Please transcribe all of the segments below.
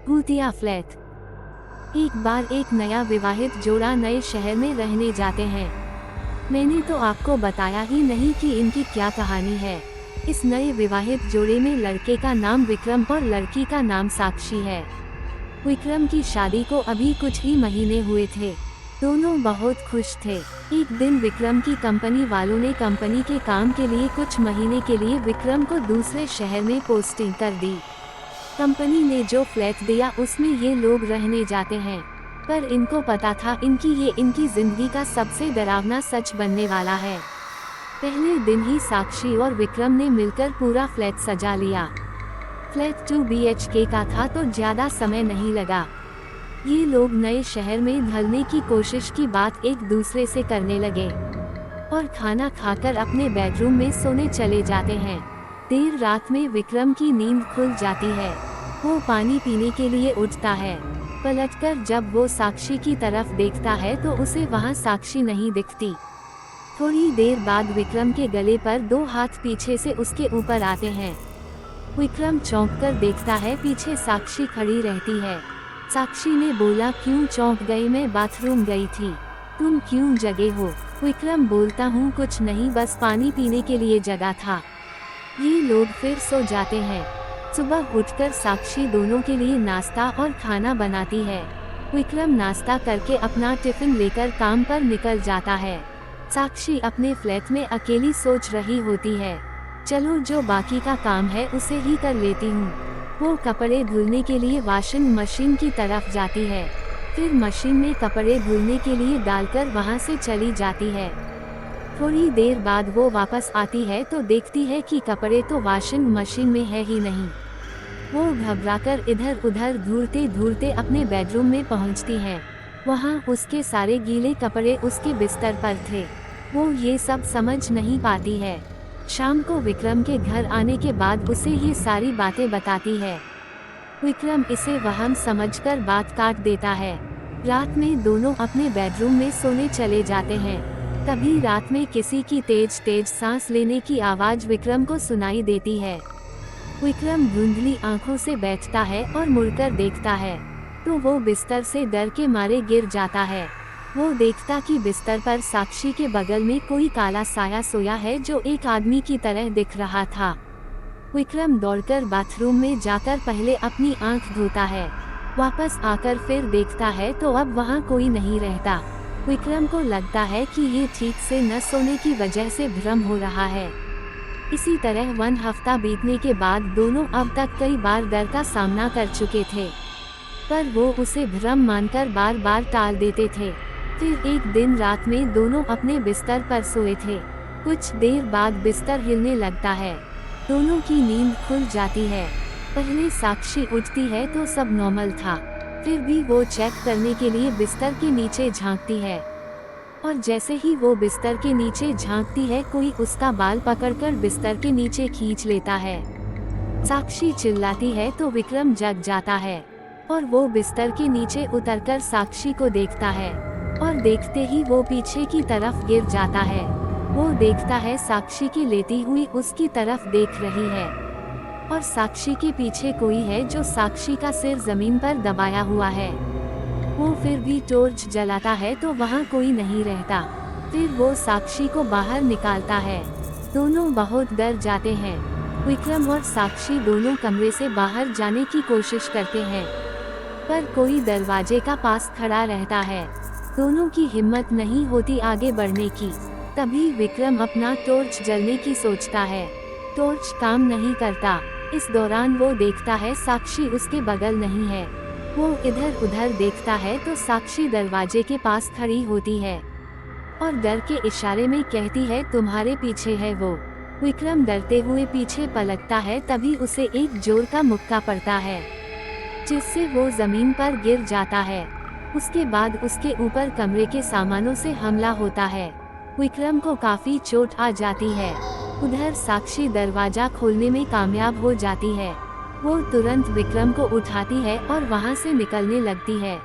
भूतिया फ्लैट। एक बार एक नया विवाहित जोड़ा नए शहर में रहने जाते हैं। मैंने तो आपको बताया ही नहीं कि इनकी क्या कहानी है। इस नए विवाहित जोड़े में लड़के का नाम विक्रम और लड़की का नाम साक्षी है। विक्रम की शादी को अभी कुछ ही महीने हुए थे। दोनों बहुत खुश थे। एक दिन विक्रम की कंपनी वालों ने कंपनी के काम के लिए कुछ महीने के लिए विक्रम को दूसरे शहर में पोस्टिंग कर दी। कंपनी ने जो फ्लैट दिया उसमें ये लोग रहने जाते हैं, पर इनको पता था इनकी जिंदगी का सबसे डरावना सच बनने वाला है। पहले दिन ही साक्षी और विक्रम ने मिलकर पूरा फ्लैट सजा लिया। फ्लैट 2 BHK का था तो ज्यादा समय नहीं लगा। ये लोग नए शहर में ढलने की कोशिश की बात एक दूसरे से करने लगे और खाना खाकर अपने बेडरूम में सोने चले जाते हैं। देर रात में विक्रम की नींद खुल जाती है। वो पानी पीने के लिए उठता है। पलटकर जब वो साक्षी की तरफ देखता है तो उसे वहाँ साक्षी नहीं दिखती। थोड़ी देर बाद विक्रम के गले पर 2 हाथ पीछे से उसके ऊपर आते हैं। विक्रम चौंक कर देखता है, पीछे साक्षी खड़ी रहती है। साक्षी ने बोला, क्यों चौंक गई? मैं बाथरूम गई थी। तुम क्यों जगे हो? विक्रम बोलता हूँ, कुछ नहीं, बस पानी पीने के लिए जगा था। ये लोग फिर सो जाते हैं। सुबह उठकर साक्षी दोनों के लिए नाश्ता और खाना बनाती है। विक्रम नाश्ता करके अपना टिफिन लेकर काम पर निकल जाता है। साक्षी अपने फ्लैट में अकेली सोच रही होती है, चलो जो बाकी का काम है उसे ही कर लेती हूँ। वो कपड़े धुलने के लिए वॉशिंग मशीन की तरफ जाती है, फिर मशीन में कपड़े धुलने के लिए डालकर वहाँ से चली जाती है। थोड़ी देर बाद वो वापस आती है तो देखती है कि कपड़े तो वॉशिंग मशीन में है ही नहीं। वो घबराकर इधर उधर ढूंढते ढूंढते अपने बेडरूम में पहुंचती है। वहाँ उसके सारे गीले कपड़े उसके बिस्तर पर थे। वो ये सब समझ नहीं पाती है। शाम को विक्रम के घर आने के बाद उसे ये सारी बातें बताती है। विक्रम इसे वहम समझकर बात काट देता है। रात में दोनों अपने बेडरूम में सोने चले जाते हैं। तभी रात में किसी की तेज तेज सांस लेने की आवाज विक्रम को सुनाई देती है। विक्रम धुंधली आंखों से बैठता है और मुड़कर देखता है तो वो बिस्तर से डर के मारे गिर जाता है। वो देखता कि बिस्तर पर साक्षी के बगल में कोई काला साया सोया है जो एक आदमी की तरह दिख रहा था। विक्रम दौड़कर बाथरूम में जाकर पहले अपनी आंख धोता है। वापस आकर फिर देखता है तो अब वहाँ कोई नहीं रहता। विक्रम को लगता है कि ये ठीक से न सोने की वजह से भ्रम हो रहा है। इसी तरह 1 हफ्ता बीतने के बाद दोनों अब तक कई बार डर का सामना कर चुके थे, पर वो उसे भ्रम मानकर बार बार टाल देते थे। फिर एक दिन रात में दोनों अपने बिस्तर पर सोए थे। कुछ देर बाद बिस्तर हिलने लगता है। दोनों की नींद खुल जाती है। पहले साक्षी उठती है तो सब नॉर्मल था, फिर भी वो चेक करने के लिए बिस्तर के नीचे झांकती है और जैसे ही वो बिस्तर के नीचे झांकती है कोई उसका बाल पकड़कर बिस्तर के नीचे खींच लेता है। साक्षी चिल्लाती है तो विक्रम जग जाता है और वो बिस्तर के नीचे उतरकर साक्षी को देखता है और देखते ही वो पीछे की तरफ गिर जाता है। वो देखता है साक्षी की लेटी हुई उसकी तरफ देख रही है और साक्षी के पीछे कोई है जो साक्षी का सिर जमीन पर दबाया हुआ है। वो फिर भी टॉर्च जलाता है तो वहाँ कोई नहीं रहता। फिर वो साक्षी को बाहर निकालता है। दोनों बहुत डर जाते हैं। विक्रम और साक्षी दोनों कमरे से बाहर जाने की कोशिश करते हैं, पर कोई दरवाजे का पास खड़ा रहता है। दोनों की हिम्मत नहीं होती आगे बढ़ने की। तभी विक्रम अपना टॉर्च जलने की सोचता है। टॉर्च काम नहीं करता। इस दौरान वो देखता है साक्षी उसके बगल नहीं है। वो इधर उधर देखता है तो साक्षी दरवाजे के पास खड़ी होती है और डर के इशारे में कहती है, तुम्हारे पीछे है वो। विक्रम डरते हुए पीछे पलटता है, तभी उसे एक जोर का मुक्का पड़ता है जिससे वो जमीन पर गिर जाता है। उसके बाद उसके ऊपर कमरे के सामानों से हमला होता है। विक्रम को काफी चोट आ जाती है। उधर साक्षी दरवाजा खोलने में कामयाब हो जाती है। वो तुरंत विक्रम को उठाती है और वहाँ से निकलने लगती है।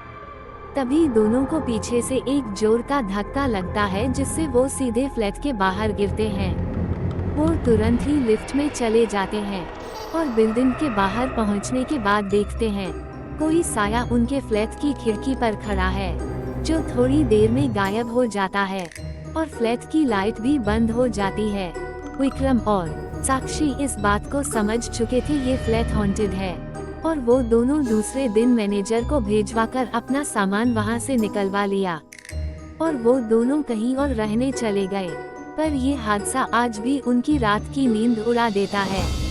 तभी दोनों को पीछे से एक जोर का धक्का लगता है जिससे वो सीधे फ्लैट के बाहर गिरते हैं। वो तुरंत ही लिफ्ट में चले जाते हैं और बिल्डिंग के बाहर पहुँचने के बाद देखते हैं कोई साया उनके फ्लैट की खिड़की पर खड़ा है, जो थोड़ी देर में गायब हो जाता है और फ्लैट की लाइट भी बंद हो जाती है। विक्रम और साक्षी इस बात को समझ चुके थे ये फ्लैट हॉन्टेड है, और वो दोनों दूसरे दिन मैनेजर को भेजवाकर अपना सामान वहां से निकलवा लिया और वो दोनों कहीं और रहने चले गए। पर ये हादसा आज भी उनकी रात की नींद उड़ा देता है।